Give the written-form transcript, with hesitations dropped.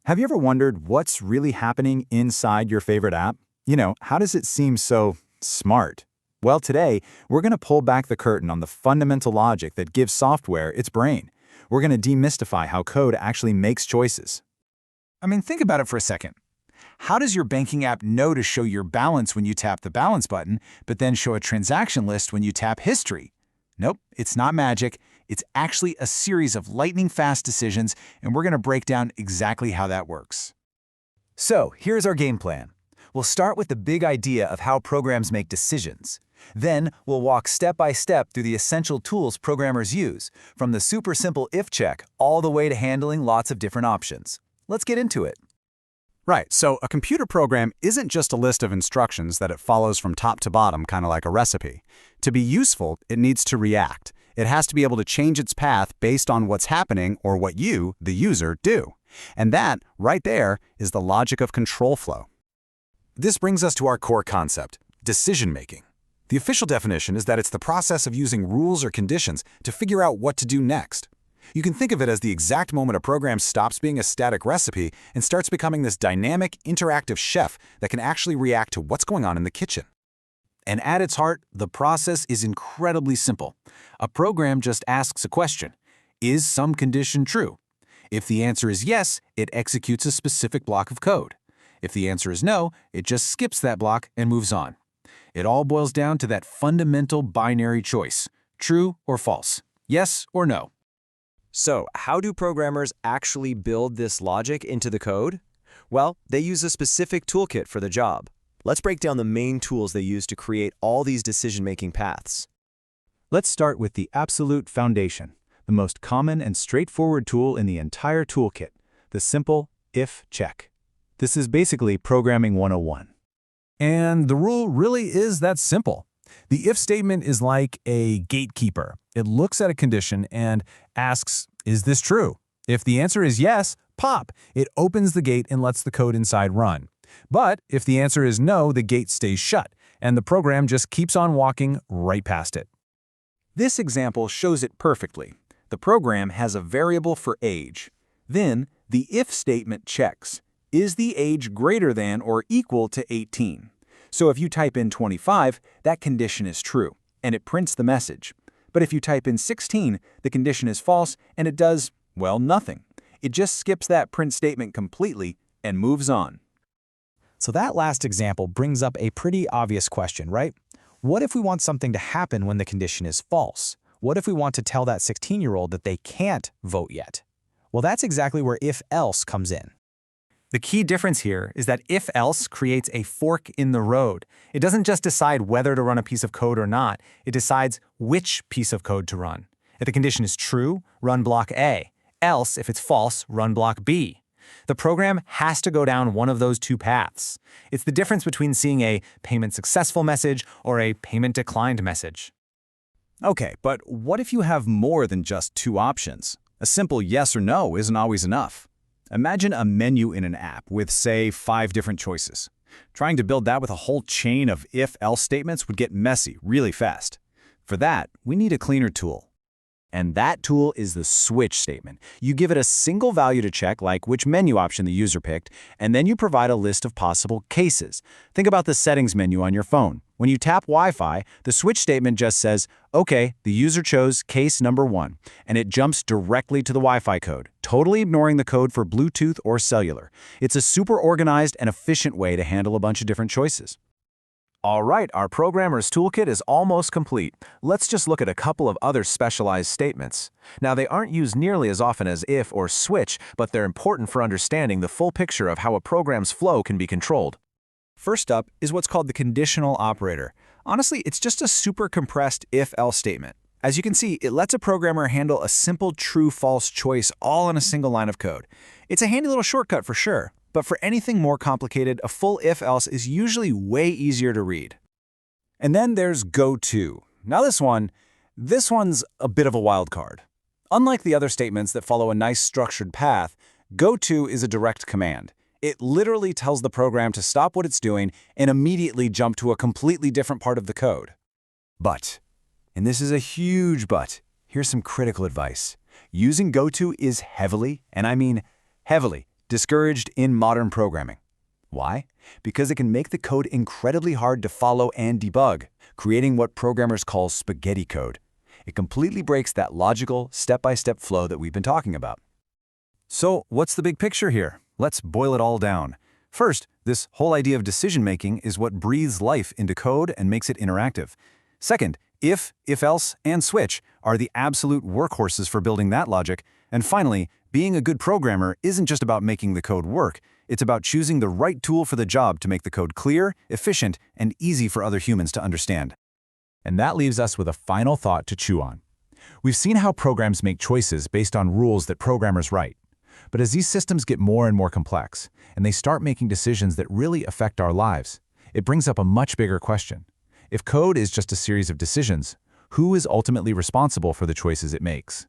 Have you ever wondered what's really happening inside your favorite app? How does it seem so smart? Well, today, we're going to pull back the curtain on the fundamental logic that gives software its brain. We're going to demystify how code actually makes choices. Think about it for a second. How does your banking app know to show your balance when you tap the balance button, but then show a transaction list when you tap history? Nope, it's not magic. It's actually a series of lightning-fast decisions, and we're going to break down exactly how that works. So, here's our game plan. We'll start with the big idea of how programs make decisions. Then, we'll walk step by step through the essential tools programmers use, from the super simple if check all the way to handling lots of different options. Let's get into it. Right, so a computer program isn't just a list of instructions that it follows from top to bottom, kind of like a recipe. To be useful, it needs to react. It has to be able to change its path based on what's happening or what you, the user, do. And that, right there, is the logic of control flow. This brings us to our core concept, decision-making. The official definition is that it's the process of using rules or conditions to figure out what to do next. You can think of it as the exact moment a program stops being a static recipe and starts becoming this dynamic, interactive chef that can actually react to what's going on in the kitchen. And at its heart, the process is incredibly simple. A program just asks a question. Is some condition true? If the answer is yes, it executes a specific block of code. If the answer is no, it just skips that block and moves on. It all boils down to that fundamental binary choice, true or false, yes or no. So, how do programmers actually build this logic into the code? Well, they use a specific toolkit for the job. Let's break down the main tools they use to create all these decision-making paths. Let's start with the absolute foundation, the most common and straightforward tool in the entire toolkit, the simple if check. This is basically programming 101. And the rule really is that simple. The if statement is like a gatekeeper. It looks at a condition and asks, is this true? If the answer is yes, pop. It opens the gate and lets the code inside run. But if the answer is no, the gate stays shut, and the program just keeps on walking right past it. This example shows it perfectly. The program has a variable for age. Then, the if statement checks, is the age greater than or equal to 18? So if you type in 25, that condition is true, and it prints the message. But if you type in 16, the condition is false, and it does, well, nothing. It just skips that print statement completely and moves on. So that last example brings up a pretty obvious question, right? What if we want something to happen when the condition is false? What if we want to tell that 16-year-old that they can't vote yet? Well, that's exactly where if-else comes in. The key difference here is that if-else creates a fork in the road. It doesn't just decide whether to run a piece of code or not. It decides which piece of code to run. If the condition is true, run block A. Else, if it's false, run block B. The program has to go down one of those two paths. It's the difference between seeing a payment successful message or a payment declined message. Okay, but what if you have more than just two options? A simple yes or no isn't always enough. Imagine a menu in an app with, say, 5 different choices. Trying to build that with a whole chain of if-else statements would get messy really fast. For that, we need a cleaner tool. And that tool is the switch statement. You give it a single value to check, like which menu option the user picked, and then you provide a list of possible cases. Think about the settings menu on your phone. When you tap Wi-Fi, the switch statement just says, OK, the user chose case number 1, and it jumps directly to the Wi-Fi code, totally ignoring the code for Bluetooth or cellular. It's a super organized and efficient way to handle a bunch of different choices. All right, our programmer's toolkit is almost complete. Let's just look at a couple of other specialized statements. Now, they aren't used nearly as often as if or switch, but they're important for understanding the full picture of how a program's flow can be controlled. First up is what's called the conditional operator. Honestly, it's just a super compressed if-else statement. As you can see, it lets a programmer handle a simple true-false choice all in a single line of code. It's a handy little shortcut for sure. But for anything more complicated, a full if-else is usually way easier to read. And then there's go-to. Now this one's a bit of a wild card. Unlike the other statements that follow a nice structured path, go-to is a direct command. It literally tells the program to stop what it's doing and immediately jump to a completely different part of the code. But, and this is a huge but, here's some critical advice. Using go-to is heavily, and I mean heavily, discouraged in modern programming. Why? Because it can make the code incredibly hard to follow and debug, creating what programmers call spaghetti code. It completely breaks that logical, step-by-step flow that we've been talking about. So, what's the big picture here? Let's boil it all down. First, this whole idea of decision-making is what breathes life into code and makes it interactive. Second, if-else, and switch are the absolute workhorses for building that logic. And finally, being a good programmer isn't just about making the code work. It's about choosing the right tool for the job to make the code clear, efficient, and easy for other humans to understand. And that leaves us with a final thought to chew on. We've seen how programs make choices based on rules that programmers write. But as these systems get more and more complex, and they start making decisions that really affect our lives, it brings up a much bigger question. If code is just a series of decisions, who is ultimately responsible for the choices it makes?